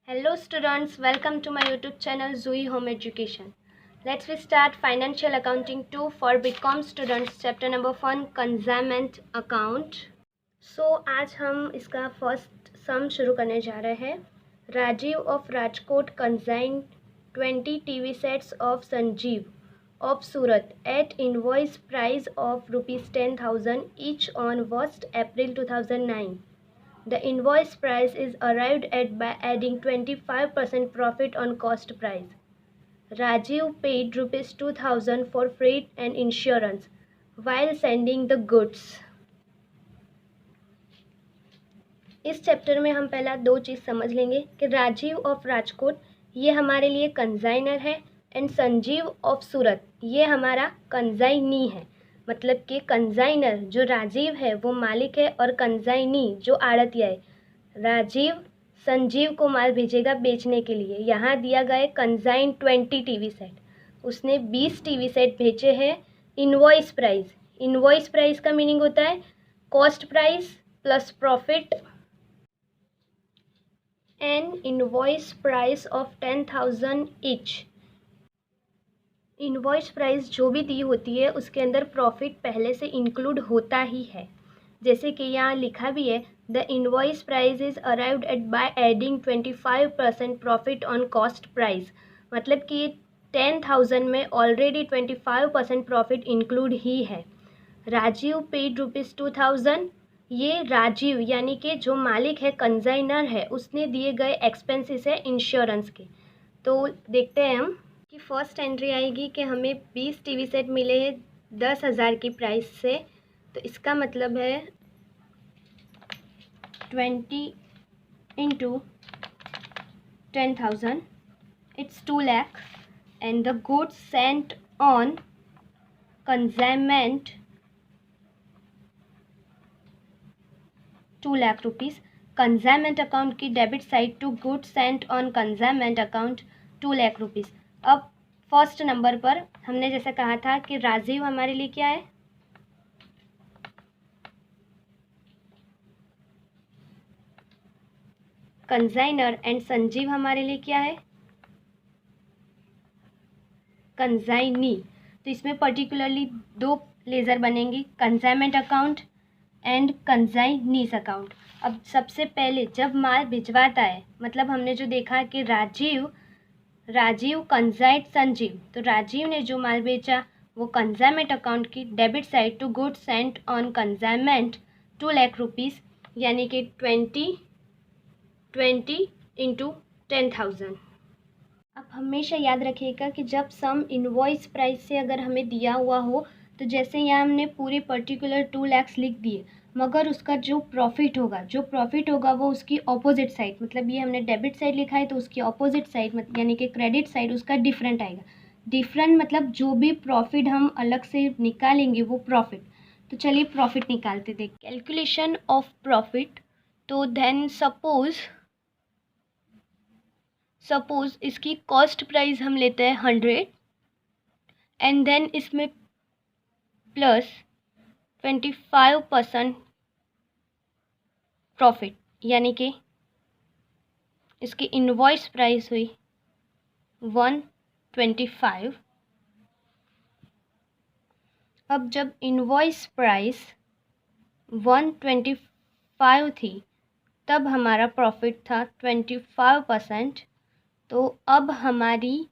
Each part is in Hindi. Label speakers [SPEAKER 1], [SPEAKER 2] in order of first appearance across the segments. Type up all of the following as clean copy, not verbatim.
[SPEAKER 1] Hello students, welcome to my YouTube channel Zui Home Education. Let's we start Financial Accounting 2 for BCom students, chapter number 1 Consignment Account. So आज हम इसका फर्स्ट सम शुरू करने जा रहे हैं. Rajiv of Rajkot consign 20 TV sets of Sanjeev of Surat at invoice price of ₹10,000 each on 1st April 2009. The invoice price is arrived at by adding 25% profit on cost price. Rajiv paid ₹2,000 for freight and insurance while sending the goods. इस चैप्टर में हम पहला दो चीज़ समझ लेंगे कि राजीव ऑफ राजकोट ये हमारे लिए कंसाइनर है एंड संजीव ऑफ सूरत ये हमारा कंसाइनी है. मतलब कि कंसाइनर जो राजीव है वो मालिक है और कंसाइनी जो आड़तिया है. राजीव संजीव को माल भेजेगा बेचने के लिए. यहाँ दिया गया है कंसाइन 20 TV सेट. उसने 20 TV सेट भेजे हैं. इनवॉइस प्राइस का मीनिंग होता है cost price plus profit and invoice price of 10,000 each. Invoice price जो भी दी होती है उसके अंदर प्रॉफिट पहले से इंक्लूड होता ही है. जैसे कि यहाँ लिखा भी है the invoice price is arrived at by adding 25% profit on cost price. मतलब कि 10,000 में ऑलरेडी 25% प्रॉफिट इंक्लूड ही है. राजीव पेड ₹2,000. ये राजीव यानी कि जो मालिक है कंसाइनर है उसने दिए गए एक्सपेंसेस है इंश्योरेंस के. तो देखते हैं हम कि फर्स्ट एंट्री आएगी कि हमें 20 TV सेट मिले हैं 10,000 की प्राइस से. तो इसका मतलब है 20 into 10,000 it's 2 lakh and the goods sent on consignment 2 lakh rupees. Consignment account की debit side to goods sent on consignment account 2 lakh rupees. अब फर्स्ट नंबर पर हमने जैसा कहा था कि राजीव हमारे लिए क्या है कंसाइनर एंड संजीव हमारे लिए क्या है कंसाइनी. तो इसमें पर्टिकुलरली दो लेज़र बनेंगी कंसाइनमेंट अकाउंट एंड कंसाइनीस अकाउंट. अब सबसे पहले जब माल भिजवाता है मतलब हमने जो देखा कि राजीव कंसाइट संजीव. तो राजीव ने जो माल बेचा वो कंसाइनमेंट अकाउंट की debit side to goods sent on consignment 2 lakh rupees यानी कि 20 into 10,000. अब हमेशा याद रखिएगा कि जब सम इनवॉइस प्राइस से अगर हमें दिया हुआ हो तो जैसे यहाँ हमने पूरे पर्टिकुलर 2 लाख लिख दिए मगर उसका जो प्रॉफिट होगा वो उसकी ऑपोजिट साइड मतलब ये हमने डेबिट साइड लिखा है तो उसकी ऑपोजिट साइड यानी कि क्रेडिट साइड उसका डिफरेंट आएगा. डिफरेंट मतलब जो भी प्रॉफिट हम अलग से निकालेंगे वो प्रॉफिट. तो चलिए प्रॉफिट निकालते थे. Calculation of profit. तो देन सपोज इसकी कॉस्ट प्राइस हम लेते हैं 100 एंड देन इसमें प्लस 25% प्रॉफिट यानी कि इसकी इनवॉइस प्राइस हुई 125. अब जब इनवॉइस प्राइस 125 थी तब हमारा प्रॉफिट था 25%. तो अब हमारी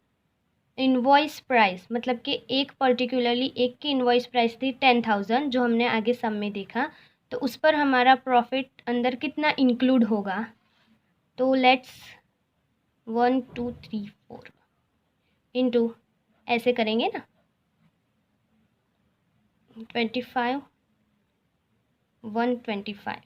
[SPEAKER 1] इनवॉइस प्राइस मतलब कि एक की इनवॉइस प्राइस थी 10,000 जो हमने आगे सम में देखा. तो उस पर हमारा प्रॉफिट अंदर कितना इंक्लूड होगा. तो लेट्स 1 2 3 4 इंटू ऐसे करेंगे ना 25 125.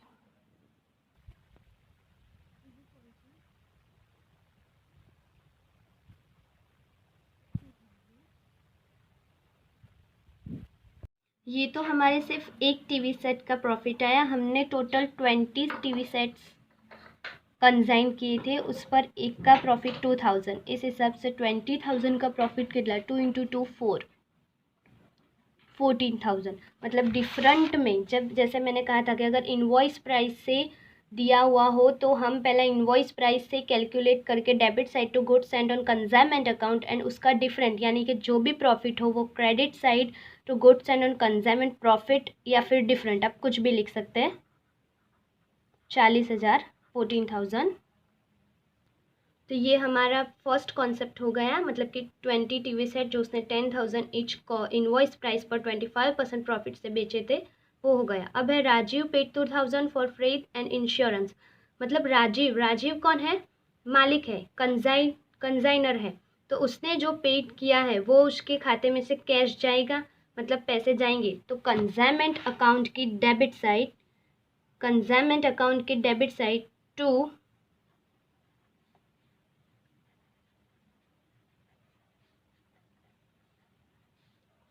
[SPEAKER 1] ये तो हमारे सिर्फ एक TV सेट का प्रॉफिट आया. हमने टोटल 20 TV सेट्स कंसाइन किए थे उस पर एक का प्रॉफिट 2,000. इस हिसाब से 20,000 का प्रॉफिट कितना 2 into 2 4 14,000. मतलब डिफरेंट में जब जैसे मैंने कहा था कि अगर इनवॉइस प्राइस से दिया हुआ हो तो हम पहला इनवॉइस प्राइस से कैलकुलेट करके debit side to goods send on consignment account and उसका डिफरेंट यानी कि जो भी प्रॉफिट हो वो credit side to goods send on consignment profit या फिर डिफरेंट, आप कुछ भी लिख सकते हैं। 40,000 14,000। तो ये हमारा फर्स्ट कॉन्सेप्ट हो गया, मतलब कि 20 टीवी सेट जो उसने 10,000 ईच को इनवॉइस प्राइस पर 25% प्रॉफिट से बेचे थे वो हो गया। अब है Rajiv paid 2,000 for freight and insurance. मतलब राजीव कौन है? मालिक है, कंजाइनर है। तो उसने जो पेड किया है वो उसके खाते में से कैश जाएगा, मतलब पैसे जाएंगे। तो कंसाइनमेंट अकाउंट की debit side to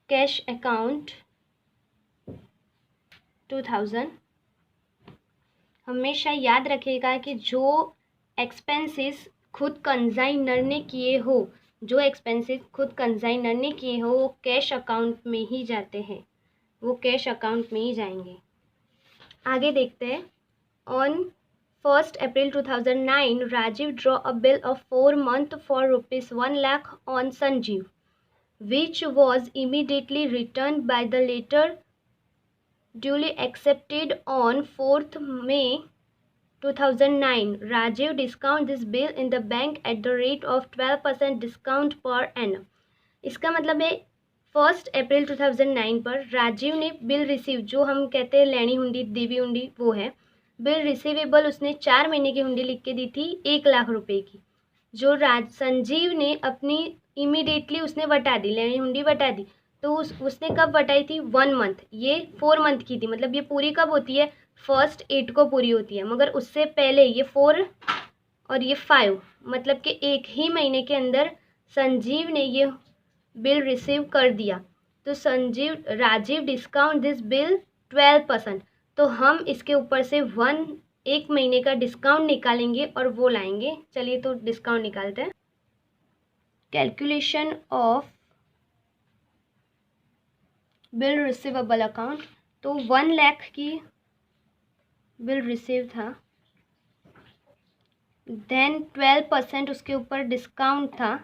[SPEAKER 1] cash account 2,000। हमेशा याद रखिएगा कि जो एक्सपेंसेस खुद कंजाइनर ने किए हो वो कैश अकाउंट में ही जाते हैं, वो कैश अकाउंट में ही जाएंगे। आगे देखते हैं। On 1st April 2009 Rajiv draw a bill of 4 month for ₹1 lakh on Sanjeev which was immediately returned by the latter duly accepted on 4th May 2009. Rajiv discount this bill in the bank at the rate of 12% discount per annum. इसका मतलब है 1 अप्रैल 2009 पर राजीव ने बिल रिसीव, जो हम कहते हैं लेनी हुंडी देवी हुंडी, वो है बिल रिसीवेबल। उसने 4 महीने की हुंडी लिख के दी थी 1 लाख रुपए की, जो संजीव ने अपनी इमीडिएटली उसने बटा दी, लेनी हुंडी बटा दी। तो उसने कब बटाई थी? 1 month। ये 4 month की थी, मतलब ये पूरी कब होती है? 1st 8 को पूरी होती है, मगर उससे पहले ये 4 और ये 5, मतलब कि एक ही महीने के अंदर संजीव ने ये बिल रिसीव कर दिया। तो राजीव डिस्काउंट दिस बिल 12%। तो हम इसके ऊपर से 1 महीने का डिस्काउंट निकालेंगे और वो लाएंगे। चलिए तो डिस्काउंट निकालते हैं। Calculation of bill receivable account. तो 1 लाख की बिल रिसीव था, देन 12% उसके ऊपर डिस्काउंट था,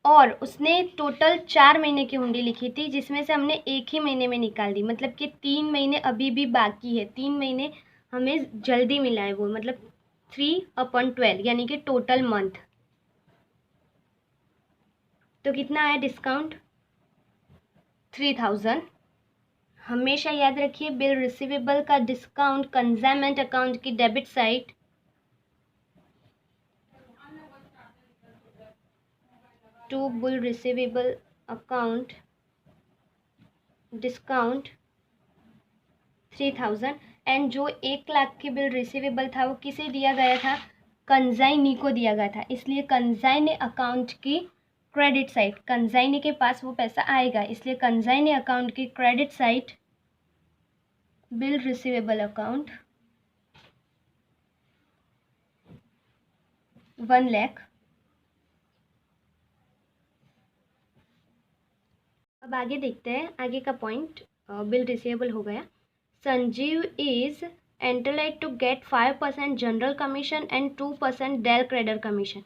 [SPEAKER 1] और उसने टोटल 4 महीने की हुंडी लिखी थी जिसमें से हमने 1 ही महीने में निकाल दी, मतलब कि 3 महीने अभी भी बाकी है। 3 महीने हमें जल्दी मिला है वो, मतलब 3/12 यानी कि टोटल मंथ। तो कितना आया डिस्काउंट? 3,000। हमेशा याद रखिए बिल रिसीवेबल का डिस्काउंट कंसाइनमेंट अकाउंट की debit side to bill receivable account discount 3,000। And जो 1 लाख की बिल रिसीवेबल था वो किसे दिया गया था? कंजाइनी को दिया गया था, इसलिए कंजाइनी अकाउंट की क्रेडिट साइड, कंजाइनी के पास वो पैसा आएगा, इसलिए कंजाइनी अकाउंट की credit side bill receivable account 1 lakh. अब आगे देखते हैं, आगे का पॉइंट बिल रिसीवेबल हो गया। Sanjeev is entitled to get 5% general commission and 2% del credit commission.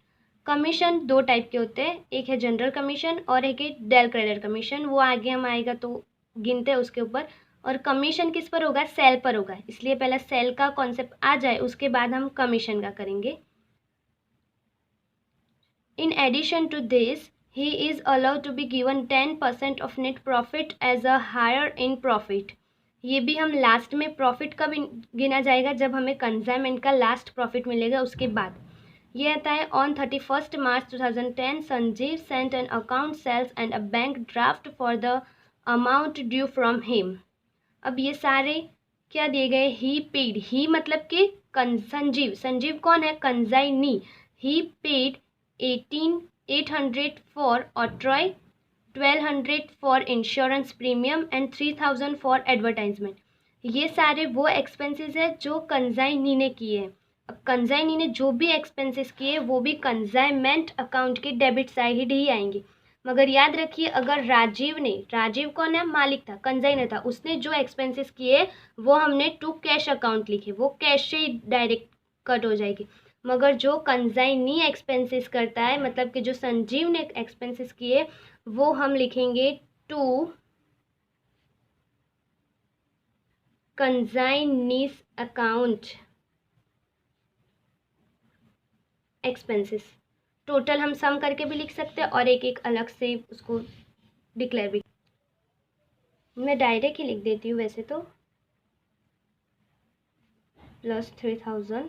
[SPEAKER 1] Commission 2 type के होते हैं, एक है जनरल कमीशन और एक है डेल क्रेडिट कमीशन, वो आगे हम आएगा तो गिनते हैं उसके ऊपर। और कमीशन किस पर होगा? सेल पर होगा, इसलिए पहले सेल का कॉन्सेप्ट आ जाए उसके बाद हम कमीशन का करेंगे। In addition to this he is allowed to be given 10% of net profit as a higher in profit। ये भी हम लास्ट में प्रॉफिट कब गिना जाएगा? जब हमें कंसाइनमेंट का लास्ट प्रॉफिट मिलेगा उसके बाद। ये आता है on 31st March 2010 Sanjeev sent an account sales and a bank draft for the amount due from him. अब ये सारे क्या दिए गए? ही पेड, ही मतलब कि संजीव कौन है? Consignee. He paid 800 for octroi, 1200 for insurance premium and 3,000 for advertisement. ये सारे वो एक्सपेंसेस है जो कंजाइनी ने किए हैं। अब कंजाइनी ने जो भी एक्सपेंसेस किए वो भी कंजाइनमेंट अकाउंट के डेबिट साइड ही आएंगे। मगर याद रखिए, अगर राजीव कौन है, मालिक था, कंजाइनर था, उसने जो एक्सपेंसेस किए वो हमने टू कैश अकाउंट लिखे, वो कैश से ही डायरेक्ट कट हो जाएगी। मगर जो कंजाइनी एक्सपेंसेस करता है, मतलब कि जो संजीव ने एक्सपेंसेस किए, वो हम लिखेंगे टू कंजाइनीस अकाउंट एक्सपेंसेस। टोटल हम सम करके भी लिख सकते हैं और एक एक अलग से उसको डिक्लेयर भी। मैं डायरेक्ट ही लिख देती हूँ वैसे तो, plus 3000,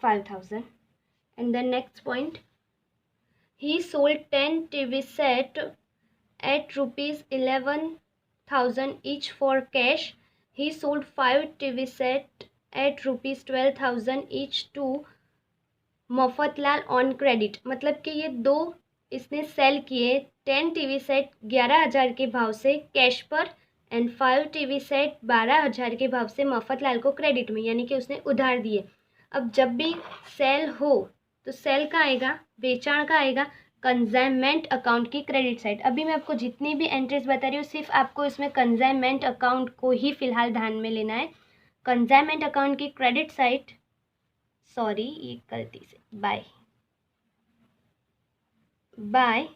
[SPEAKER 1] 5000 and the next point, he sold 10 TV set at rupees 11,000 each for cash. He sold 5 TV set at rupees 12,000 each to Mafatlal on credit. मतलब कि ये दो इसने सेल किए 10 टीवी सेट 11,000 के भाव से कैश पर एंड 5 टीवी सेट 12,000 के भाव से मफतलाल को क्रेडिट में, यानी कि उसने उधार दिए। अब जब भी सेल हो तो सेल का आएगा, बेचाण का आएगा कंजाइनमेंट अकाउंट की क्रेडिट साइड। अभी मैं आपको जितनी भी एंट्रीज बता रही हूँ सिर्फ आपको इसमें कंजाइनमेंट अकाउंट को ही फिलहाल ध्यान में लेना है। कंजाइनमेंट अकाउंट की क्रेडिट साइड, सॉरी ये गलती से बाय।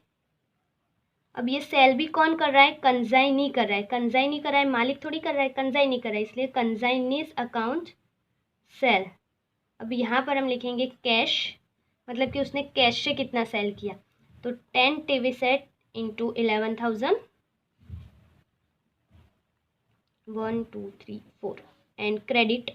[SPEAKER 1] अब ये सेल भी कौन कर रहा है, कंजाइनी कर रहा है, कंजाइनी कर रहा है, मालिक थोड़ी कर रहा है, कंजाइनी कर रहा है, इसलिए कंजाइनीज अकाउंट सेल। अब यहाँ पर हम लिखेंगे कैश, मतलब कि उसने कैश से कितना सेल किया, तो 10 TV set into 11,000, 1 2 3 4 and credit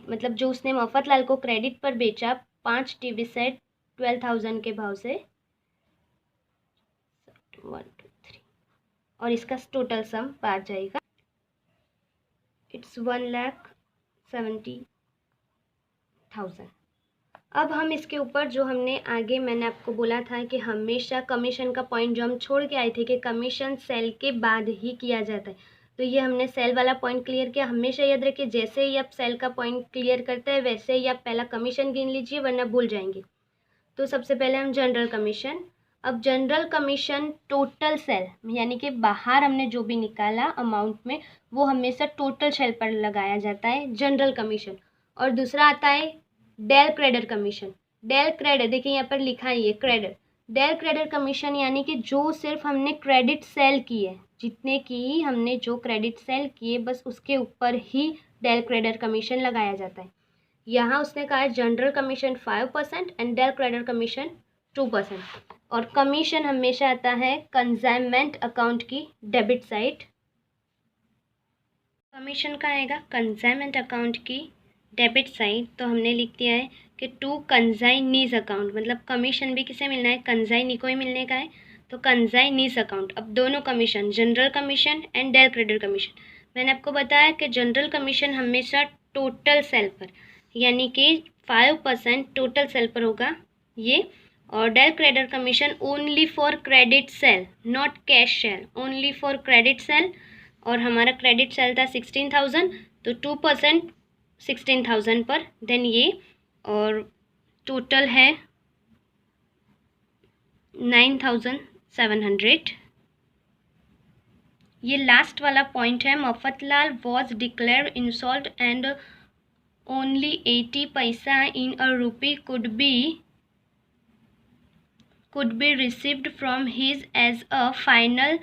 [SPEAKER 1] मतलब जो उसने मफतलाल को क्रेडिट पर बेचा 5 टीवी सेट 12,000 के भाव से, 1 2 3 और इसका टोटल सम बाहर जाएगा, इट्स 1,70,000। अब हम इसके ऊपर जो हमने आगे मैंने आपको बोला था कि हमेशा कमीशन का पॉइंट जो हम छोड़ के आए थे कि कमीशन सेल के बाद ही किया जाता है, तो ये हमने सेल वाला पॉइंट क्लियर किया। हमेशा याद रखिए जैसे ही आप सेल का पॉइंट क्लियर करते हैं वैसे ही आप पहला कमीशन गिन लीजिए, वरना भूल जाएंगे। तो सबसे पहले हम जनरल कमीशन। अब जनरल कमीशन टोटल सेल, यानी कि बाहर हमने जो भी निकाला अमाउंट में वो हमेशा टोटल सेल पर लगाया जाता है, जनरल कमीशन। और दूसरा आता है del credit commission. Del credit देखिए यहाँ पर लिखा है ये क्रेडिट, डेल क्रेडिट कमीशन यानी कि जो सिर्फ हमने क्रेडिट सेल किए, जितने की हमने जो क्रेडिट सेल किए बस उसके ऊपर ही डेल क्रेडिट कमीशन लगाया जाता है। यहाँ उसने कहा है general commission 5% and del credit commission 2%। और कमीशन हमेशा आता है कंजाइनमेंट अकाउंट की डेबिट साइड। कमीशन का आएगा कंजाइनमेंट अकाउंट की डेबिट साइड, तो हमने लिख दिया है कि टू कंजाइनीज अकाउंट, मतलब कमीशन भी किसे मिलना है, कंजाइनी को ही मिलने का है, तो कंजाइनीज अकाउंट। अब दोनों commission general commission and del credit commission, मैंने आपको बताया कि जनरल कमीशन हमेशा टोटल सेल पर, यानी कि 5% टोटल सेल पर होगा ये, और del credit commission only for credit sale not cash sale, only for credit sale. और हमारा क्रेडिट सेल था 16,000, तो 2% 16,000 पर, देन ये, और टोटल है 9,700। ये लास्ट वाला पॉइंट है, Mafatlal was declare insolvent and only 80 paisa in a rupee could be received from his as a final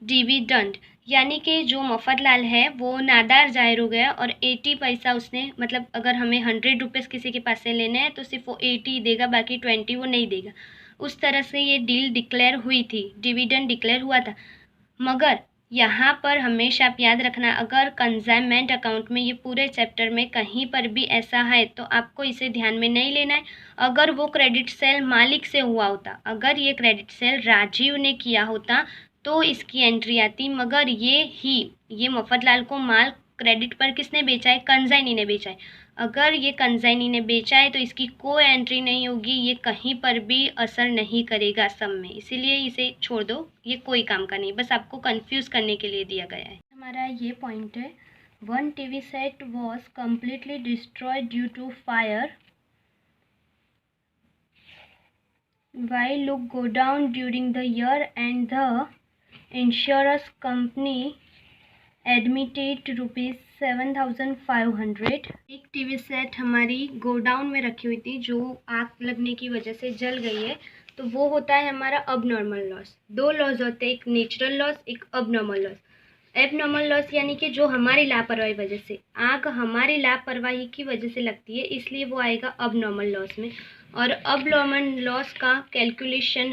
[SPEAKER 1] dividend. यानी कि जो मफतलाल है वो नादार जाहिर हो गया और 80 पैसा उसने, मतलब अगर हमें 100 रुपीज़ किसी के पास से लेने हैं तो सिर्फ वो 80 देगा, बाकी 20 वो नहीं देगा। उस तरह से ये डील डिक्लेयर हुई थी, डिविडेंड डिक्लेयर हुआ था। मगर यहाँ पर हमेशा आप याद रखना, अगर कंजाइनमेंट अकाउंट में ये पूरे चैप्टर में कहीं पर भी ऐसा है तो आपको इसे ध्यान में नहीं लेना है। अगर वो क्रेडिट सेल मालिक से हुआ होता, अगर ये क्रेडिट सेल राजीव ने किया होता तो इसकी एंट्री आती, मगर ये मफतलाल को माल क्रेडिट पर किसने बेचा है, कंजाइनी ने बेचा है। अगर ये कंजाइनी ने बेचा है तो इसकी कोई एंट्री नहीं होगी, ये कहीं पर भी असर नहीं करेगा सम में, इसीलिए इसे छोड़ दो, ये कोई काम का नहीं, बस आपको कंफ्यूज करने के लिए दिया गया है। हमारा ये पॉइंट है, 1 TV set was completely destroyed due to fire why look godown during the year and the insurance company admitted ₹7,500। एक टीवी सेट हमारी गोडाउन में रखी हुई थी जो आग लगने की वजह से जल गई है, तो वो होता है हमारा अबनॉर्मल लॉस। दो लॉस होते हैं, एक नेचुरल लॉस, एक अबनॉर्मल लॉस। एबनॉर्मल लॉस यानी कि जो हमारी लापरवाही वजह से, आग हमारी लापरवाही की वजह से लगती है, इसलिए वो आएगा अबनॉर्मल लॉस में। और अबनॉर्मल लॉस का कैलकुलेशन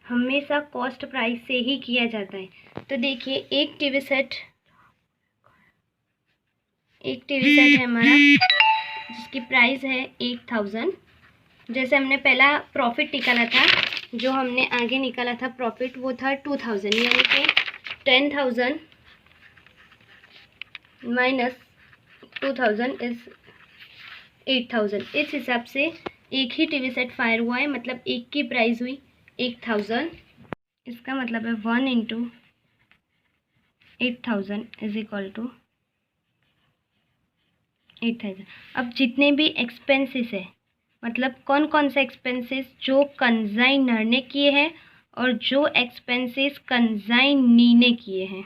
[SPEAKER 1] हमेशा कॉस्ट प्राइस से ही किया जाता है। तो देखिए एक टीवी सेट है हमारा जिसकी प्राइस है 8,000। जैसे हमने पहला प्रॉफिट निकाला था, जो हमने आगे निकाला था प्रॉफिट, वो था 2,000, यानी कि 10,000 माइनस 2,000 इज 8,000। इस हिसाब से एक ही टीवी सेट फायर हुआ है, मतलब एक की प्राइस हुई 8,000। इसका मतलब है 1 इंटू 8,000 इज इक्वल टू 8,000। अब जितने भी एक्सपेंसेस है, मतलब कौन कौन से एक्सपेंसेस जो कंजाइनर ने किए हैं और जो एक्सपेंसेस कंजाइनी ने किए हैं,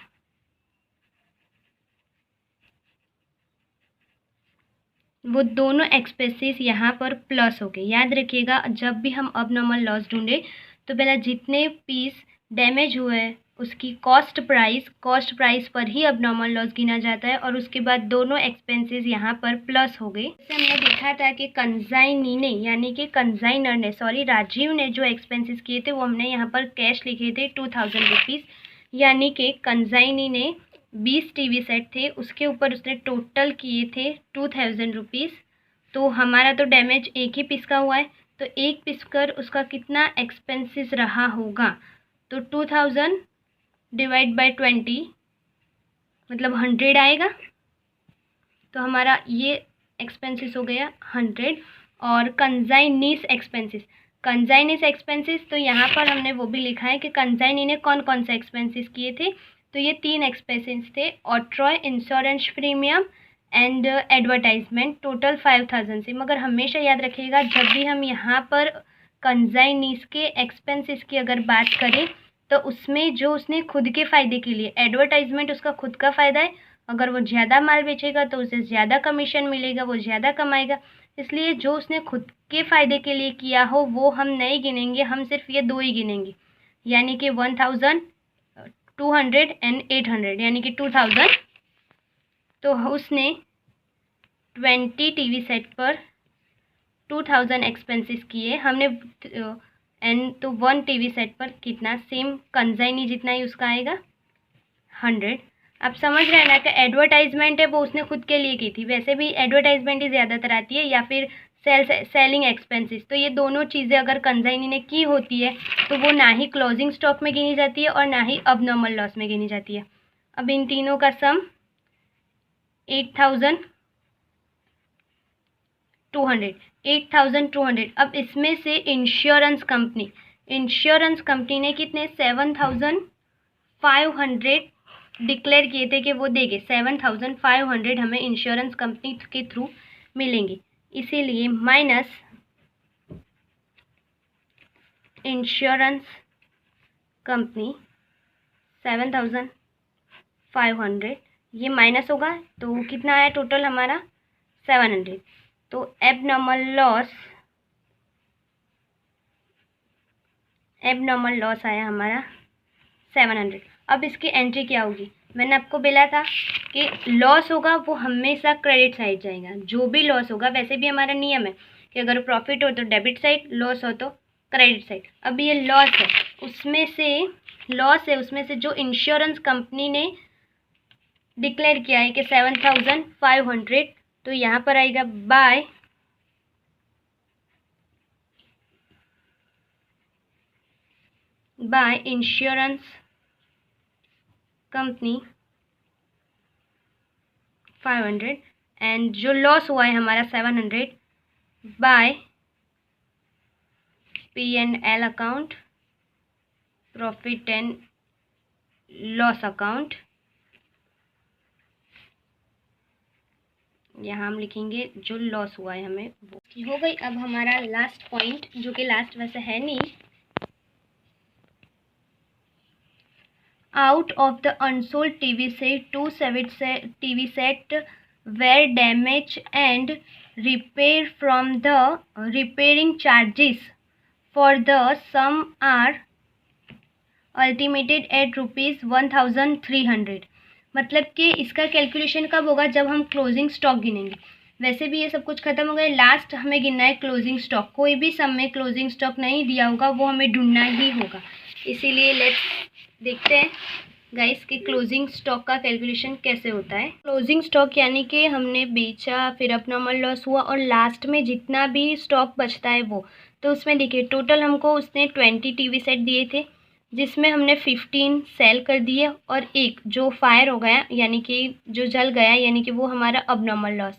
[SPEAKER 1] वो दोनों एक्सपेंसेस यहाँ पर प्लस हो गए। याद रखिएगा, जब भी हम अबनॉर्मल लॉस ढूंढे तो पहले जितने पीस डैमेज हुए उसकी कॉस्ट प्राइस पर ही अबनॉर्मल लॉस गिना जाता है, और उसके बाद दोनों एक्सपेंसेस यहाँ पर प्लस हो गए। जैसे हमने देखा था कि कंजाइनी ने, यानी कि कंजाइनर ने, सॉरी राजीव ने जो एक्सपेंसेस किए थे वो हमने यहाँ पर कैश लिखे थे 2,000 रुपीज़, यानी कि कंजाइनी ने 20 टीवी सेट थे, उसके ऊपर उसने टोटल किए थे 2,000 रुपीज़। तो हमारा तो डैमेज एक ही पीस का हुआ है, तो एक पीस कर उसका कितना एक्सपेंसेस रहा होगा, तो 2,000 डिवाइड बाय 20 मतलब 100 आएगा। तो हमारा ये एक्सपेंसेस हो गया 100। और कंजाइनीस एक्सपेंसेस तो यहाँ पर हमने वो भी लिखा है कि कंजाइनी ने कौन कौन से एक्सपेंसेस किए थे। तो ये 3 एक्सपेंसेस थे, octroi, insurance premium and advertisement, total 5,000 से। मगर हमेशा याद रखिएगा, जब भी हम यहाँ पर कंजाइनीस के एक्सपेंसेस की अगर बात करें तो उसमें जो उसने खुद के फ़ायदे के लिए, एडवर्टाइजमेंट उसका खुद का फ़ायदा है, अगर वो ज़्यादा माल बेचेगा तो उसे ज़्यादा कमीशन मिलेगा, वो ज़्यादा कमाएगा। इसलिए जो उसने खुद के फ़ायदे के लिए किया हो वो हम नहीं गिनेंगे, हम सिर्फ ये 2 ही गिनेंगे, यानी कि 1,000, 200 एंड 800, यानी कि 2,000। तो उसने 20 टीवी सेट पर 2,000 एक्सपेंसेस किए हमने, एंड तो 1 टीवी सेट पर कितना, सेम कंजाइनी जितना ही उसका आएगा 100। आप समझ रहे हैं ना कि एडवर्टाइजमेंट है वो उसने खुद के लिए की थी, वैसे भी एडवर्टाइजमेंट ही ज़्यादातर आती है, या फिर सेलिंग एक्सपेंसेस। तो ये दोनों चीज़ें अगर कंजाइनी ने की होती है तो वो ना ही क्लोजिंग स्टॉक में गिनी जाती है और ना ही अबनॉर्मल लॉस में गिनी जाती है। अब इन तीनों का सम 8,200। अब इसमें से इंश्योरेंस कंपनी ने कितने 7,500 डिक्लेयर किए थे कि वो देंगे। 7,500 हमें इंश्योरेंस कंपनी के थ्रू मिलेंगे, इसीलिए माइनस इंश्योरेंस कंपनी 7,500, ये माइनस होगा तो कितना आया टोटल हमारा 700। तो एबनॉर्मल लॉस आया हमारा 700। अब इसकी एंट्री क्या होगी, मैंने आपको बोला था कि लॉस होगा वो हमेशा क्रेडिट साइड जाएगा, जो भी लॉस होगा। वैसे भी हमारा नियम है कि अगर प्रॉफिट हो तो डेबिट साइड, लॉस हो तो क्रेडिट साइड। अब ये लॉस है, उसमें से जो इंश्योरेंस कंपनी ने डिक्लेयर किया है कि 7,500, तो यहाँ पर आएगा बाय इंश्योरेंस कंपनी 500, एंड जो लॉस हुआ है हमारा 700 by P&L account, profit and loss account, यहाँ हम लिखेंगे जो लॉस हुआ है हमें वो हो गई। अब हमारा लास्ट पॉइंट, जो कि लास्ट वैसे है नहीं, out of the unsold TV set 2 TV set were damaged and repair from the repairing charges for the sum are ultimated at ₹1300। मतलब कि इसका कैलकुलेशन कब होगा, जब हम क्लोजिंग स्टॉक गिनेंगे। वैसे भी ये सब कुछ खत्म हो गया, लास्ट हमें गिनना है क्लोजिंग स्टॉक। कोई भी सम में क्लोजिंग स्टॉक नहीं दिया होगा, वो हमें ढूंढना ही होगा। इसीलिए लेट्स देखते हैं गाइस कि क्लोजिंग स्टॉक का कैलकुलेशन कैसे होता है। क्लोजिंग स्टॉक यानी कि हमने बेचा, फिर अपनॉर्मल लॉस हुआ और लास्ट में जितना भी स्टॉक बचता है वो। तो उसमें देखिए टोटल हमको उसने 20 टीवी सेट दिए थे, जिसमें हमने 15 सेल कर दिए और एक जो फायर हो गया यानी कि जो जल गया, यानी कि वो हमारा अबनॉर्मल लॉस।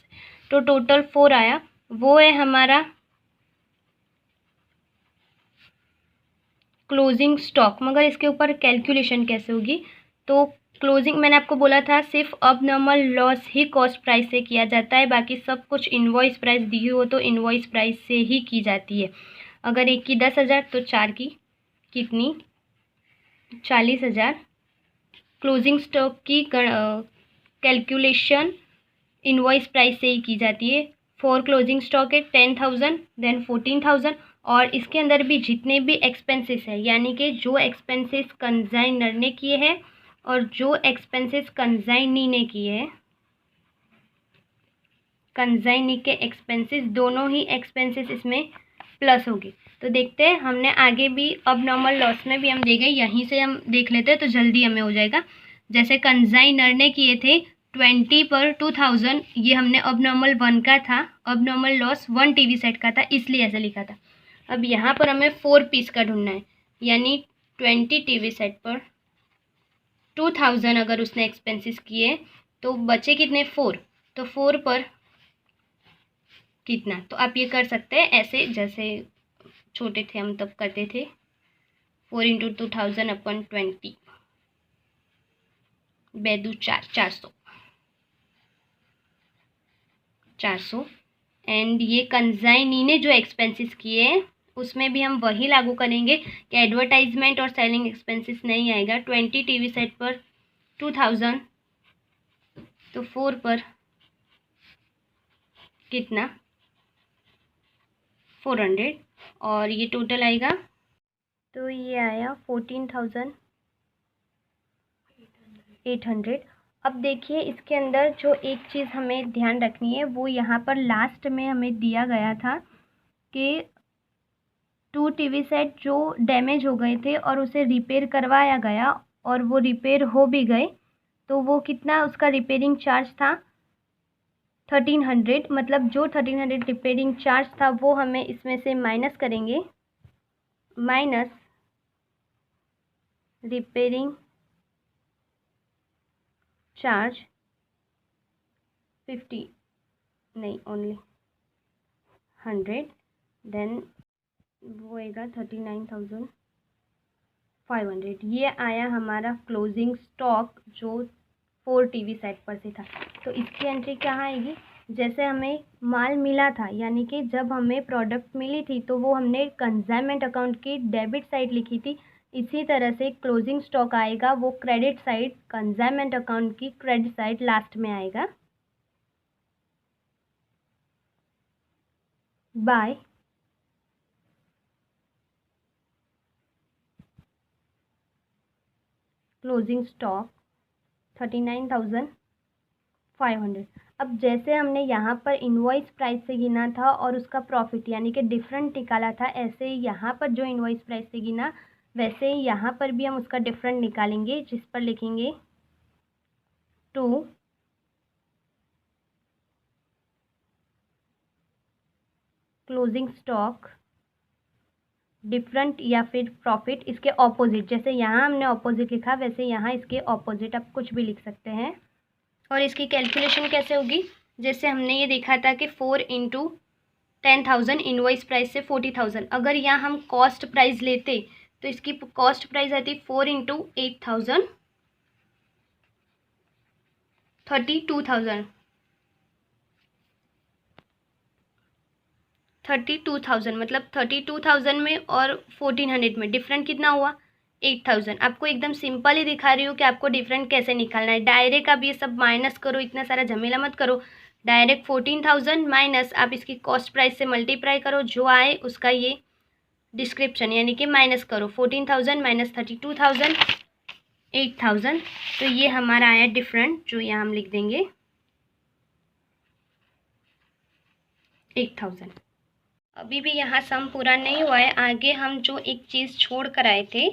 [SPEAKER 1] तो टोटल 4 आया, वो है हमारा क्लोजिंग स्टॉक। मगर इसके ऊपर कैलकुलेशन कैसे होगी, तो क्लोजिंग मैंने आपको बोला था सिर्फ अबनॉर्मल लॉस ही कॉस्ट प्राइस से किया जाता है, बाकी सब कुछ इनवॉइस प्राइस दी हो तो इनवॉइस प्राइस से ही की जाती है। अगर एक की 10,000 तो 4 की कितनी 40,000। क्लोजिंग स्टॉक की कैलकुलेशन इनवॉइस प्राइस से ही की जाती है। 4 क्लोजिंग स्टॉक है 10,000 देन 14,000। और इसके अंदर भी जितने भी एक्सपेंसेस है, यानी कि जो एक्सपेंसेस कंजाइनर ने किए हैं और जो एक्सपेंसेस कंजाइनी ने किए हैं, कंजाइनी के एक्सपेंसेस, दोनों ही एक्सपेंसेस इसमें प्लस होगी। तो देखते हैं, हमने आगे भी अब नॉर्मल लॉस में भी हम देंगे, यहीं से हम देख लेते हैं तो जल्दी हमें हो जाएगा। जैसे कंजाइनर ने किए थे 20 पर 2000, ये हमने अब नॉर्मल 1 का था, अब नॉर्मल लॉस 1 टीवी सेट का था, इसलिए ऐसे लिखा था। अब यहाँ पर हमें 4 पीस का ढूंढना है, यानी 20 टीवी सेट पर 2000 अगर उसने एक्सपेंसेस किए तो बचे कितने 4, तो 4 पर कितना। तो आप ये कर सकते हैं ऐसे, जैसे छोटे थे हम तब करते थे, 4 इंटू 2000 अपन 20 बेदू 400। एंड ये कंजाइनी ने जो एक्सपेंसेस किए हैं उसमें भी हम वही लागू करेंगे कि एडवर्टाइजमेंट और सेलिंग एक्सपेंसेस नहीं आएगा। 20 टीवी सेट पर 2000, तो 4 पर कितना 400, और ये टोटल आएगा, तो ये आया 14,800। अब देखिए इसके अंदर जो एक चीज़ हमें ध्यान रखनी है, वो यहाँ पर लास्ट में हमें दिया गया था कि 2 टीवी सेट जो डैमेज हो गए थे और उसे रिपेयर करवाया गया और वो रिपेयर हो भी गए, तो वो कितना उसका रिपेयरिंग चार्ज था 1300। मतलब जो 1300 रिपेयरिंग चार्ज था वो हमें इसमें से माइनस करेंगे, माइनस रिपेयरिंग चार्ज 50 नहीं ओनली 100, देन वो आएगा 39,500। ये आया हमारा क्लोजिंग स्टॉक जो 4 टीवी सेट पर से था। तो इसकी एंट्री कहाँ आएगी, जैसे हमें माल मिला था, यानी कि जब हमें प्रोडक्ट मिली थी तो वो हमने कंसाइनमेंट अकाउंट की डेबिट साइड लिखी थी, इसी तरह से क्लोजिंग स्टॉक आएगा वो क्रेडिट साइड, कंसाइनमेंट अकाउंट की क्रेडिट साइड लास्ट में आएगा। By closing stock 39,500। अब जैसे हमने यहाँ पर इनवॉइस प्राइस से गिना था और उसका प्रॉफिट यानी कि डिफरेंट निकाला था, ऐसे ही यहाँ पर जो इनवॉइस प्राइस से गिना वैसे ही यहाँ पर भी हम उसका डिफरेंट निकालेंगे, जिस पर लिखेंगे 2 क्लोजिंग स्टॉक डिफरेंट या फिर प्रॉफिट, इसके ऑपोजिट। जैसे यहाँ हमने ऑपोजिट लिखा वैसे यहाँ इसके ऑपोजिट आप कुछ भी लिख सकते हैं। और इसकी कैलकुलेशन कैसे होगी, जैसे हमने ये देखा था कि 4 इंटू 10,000 इनवॉइस प्राइस से 40,000। अगर यहाँ हम कॉस्ट प्राइस लेते तो इसकी कॉस्ट प्राइस आती 4 इंटू 8,000 32,000। 32,000, मतलब 32,000 में और 1400 में डिफरेंट कितना हुआ? 8,000। आपको एकदम सिंपल ही दिखा रही हूँ कि आपको डिफरेंट कैसे निकालना है। डायरेक्ट आप ये सब माइनस करो, इतना सारा झमेला मत करो। डायरेक्ट 14,000 माइनस आप इसकी कॉस्ट प्राइस से मल्टीप्लाई करो, जो आए उसका ये डिस्क्रिप्शन यानी कि माइनस करो। 14,000 माइनस 32,000 8,000, तो ये हमारा आया डिफरेंट, जो यहाँ हम लिख देंगे 8,000। अभी भी यहाँ सम पूरा नहीं हुआ है। आगे हम जो एक चीज़ छोड़ कर आए थे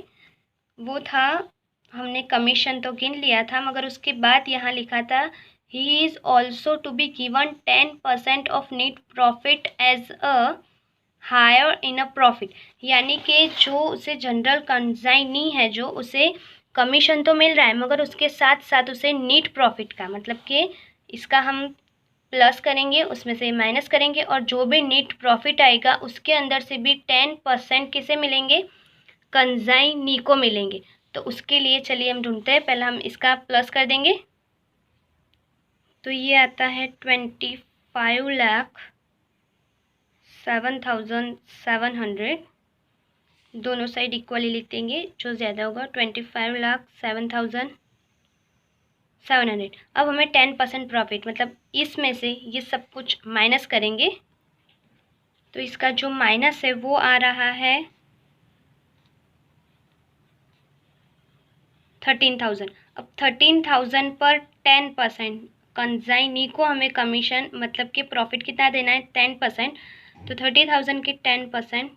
[SPEAKER 1] वो था, हमने कमीशन तो गिन लिया था, मगर उसके बाद यहाँ लिखा था he is also to be given 10% of net profit as a hire in a profit, यानी कि जो उसे जनरल कंसाइनी है, जो उसे कमीशन तो मिल रहा है मगर उसके साथ साथ उसे नेट प्रॉफिट का, मतलब कि इसका हम प्लस करेंगे, उसमें से माइनस करेंगे और जो भी नेट प्रॉफिट आएगा उसके अंदर से भी 10% किसे मिलेंगे? कंसाइनी को मिलेंगे। तो उसके लिए चलिए हम ढूंढते हैं। पहले हम इसका प्लस कर देंगे, तो ये आता है 25,07,700। दोनों साइड इक्वली लिख देंगे, जो ज़्यादा होगा 25,07,700। अब हमें 10% प्रॉफिट, मतलब इसमें से ये सब कुछ माइनस करेंगे, तो इसका जो माइनस है वो आ रहा है 13,000। अब 13,000 पर 10%, कंसाइनी को हमें कमीशन मतलब कि प्रॉफिट कितना देना है? 10%। तो 30,000 के 10%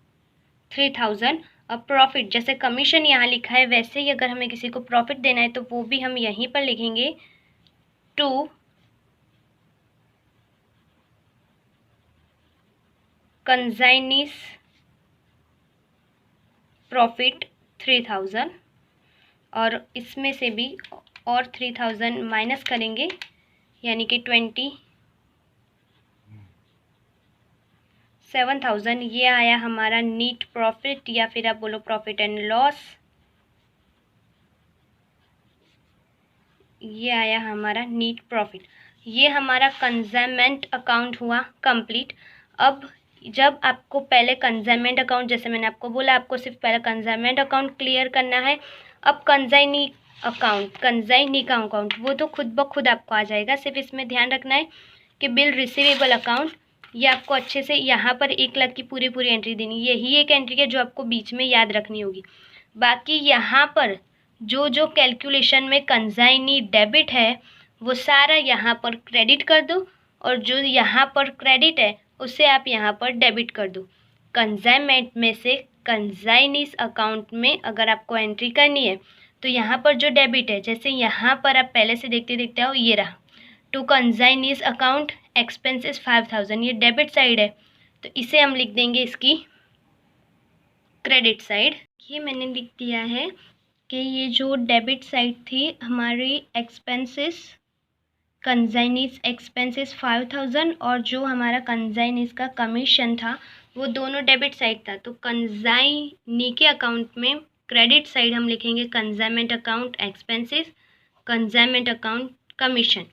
[SPEAKER 1] 3,000। अब प्रॉफिट, जैसे कमीशन यहाँ लिखा है वैसे ही अगर हमें किसी को प्रॉफिट देना है तो वो भी हम यहीं पर लिखेंगे, टू कंसाइनीज प्रॉफिट 3,000, और इसमें से भी और 3,000 माइनस करेंगे, यानी कि 27,000। ये आया हमारा नीट प्रॉफिट, या फिर आप बोलो प्रॉफिट एंड लॉस। ये आया हमारा नीट प्रॉफिट। ये हमारा कंसाइनमेंट अकाउंट हुआ कंप्लीट। अब जब आपको पहले कंसाइनमेंट अकाउंट, जैसे मैंने आपको बोला, आपको सिर्फ पहले कंसाइनमेंट अकाउंट क्लियर करना है। अब कंसाइनी अकाउंट, कंसाइनी का अकाउंट वो तो खुद ब खुद आपको आ जाएगा। सिर्फ इसमें ध्यान रखना है कि बिल रिसीवेबल अकाउंट, ये आपको अच्छे से यहाँ पर 1,00,000 की पूरी एंट्री देनी, यही एक एंट्री है जो आपको बीच में याद रखनी होगी। बाकी यहाँ पर जो जो कैलकुलेशन में कंसाइनी डेबिट है वो सारा यहाँ पर क्रेडिट कर दो, और जो यहाँ पर क्रेडिट है उसे आप यहाँ पर डेबिट कर दो। कंसाइनमेंट में से कंसाइनीज अकाउंट में अगर आपको एंट्री करनी है तो यहाँ पर जो डेबिट है, जैसे यहाँ पर आप पहले से देखते देखते हो, ये रहा टू कंसाइनीज अकाउंट एक्सपेंसेस 5,000, ये डेबिट साइड है, तो इसे हम लिख देंगे इसकी क्रेडिट साइड। ये मैंने लिख दिया है कि ये जो डेबिट साइड थी हमारी एक्सपेंसेस, कंसाइनीज एक्सपेंसेस 5,000, और जो हमारा कंसाइनीज का कमीशन था वो दोनों डेबिट साइड था। तो कंसाइनी के अकाउंट में क्रेडिट साइड हम लिखेंगे consignment account expenses, consignment account commission.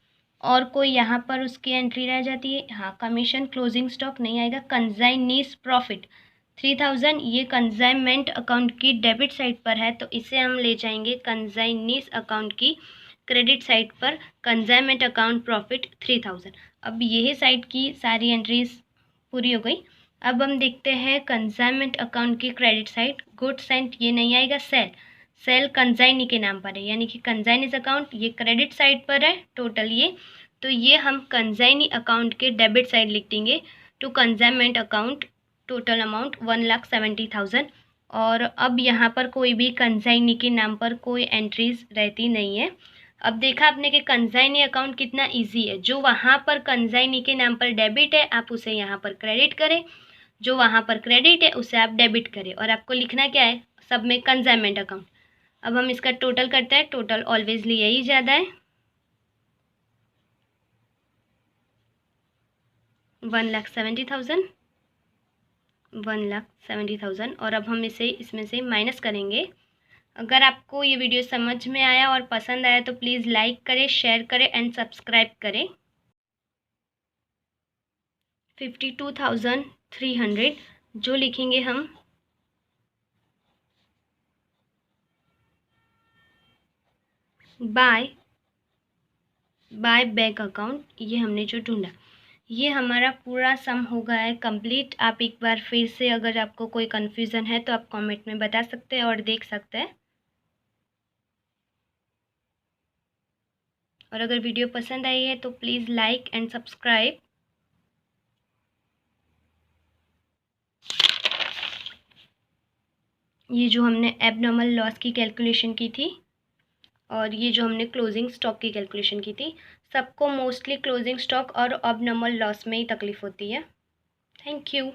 [SPEAKER 1] और कोई यहाँ पर उसकी एंट्री रह जाती है, हाँ कमीशन, क्लोजिंग स्टॉक नहीं आएगा। कंसाइनीज प्रॉफिट 3,000, ये कंसाइनमेंट अकाउंट की डेबिट साइड पर है, तो इसे हम ले जाएंगे कंसाइनीज अकाउंट की क्रेडिट साइड पर, कंसाइनमेंट अकाउंट प्रॉफिट 3,000। अब यही साइड की सारी एंट्रीज पूरी हो गई। अब हम देखते हैं कंसाइनमेंट अकाउंट की क्रेडिट साइड। गुड्स एंड ये नहीं आएगा, सेल, सेल कंसाइनी के नाम पर है, यानी कि कंसाइनीज अकाउंट ये क्रेडिट साइड पर है टोटल ये, तो ये हम कंसाइनी अकाउंट के डेबिट साइड लिख देंगे to consignment account, total amount 1,70,000। और अब यहाँ पर कोई भी कंसाइनी के नाम पर कोई एंट्रीज रहती नहीं है। अब देखा आपने कि कंसाइनी अकाउंट कितना इजी है, जो वहाँ पर कंसाइनी के नाम पर डेबिट है आप उसे यहाँ पर क्रेडिट करें, जो वहाँ पर क्रेडिट है उसे आप डेबिट करें, और आपको लिखना क्या है सब में? Consignment account. अब हम इसका टोटल करते हैं, टोटल ऑलवेजली यही ज़्यादा है, 1,70,000, 1,70,000। और अब हम इसे इसमें से माइनस करेंगे। अगर आपको ये वीडियो समझ में आया और पसंद आया तो प्लीज़ लाइक करें, शेयर करें एंड सब्सक्राइब करें। 52,000 300 जो लिखेंगे हम बाय बैंक अकाउंट, ये हमने जो ढूंढा, ये हमारा पूरा सम हो गया है कंप्लीट। आप एक बार फिर से अगर आपको कोई कन्फ्यूज़न है तो आप कमेंट में बता सकते हैं और देख सकते हैं। और अगर वीडियो पसंद आई है तो प्लीज़ लाइक एंड सब्सक्राइब। ये जो हमने एबनॉर्मल लॉस की कैलकुलेशन की थी और ये जो हमने क्लोजिंग स्टॉक की कैलकुलेशन की थी, सबको मोस्टली क्लोजिंग स्टॉक और एबनॉर्मल लॉस में ही तकलीफ़ होती है। Thank you.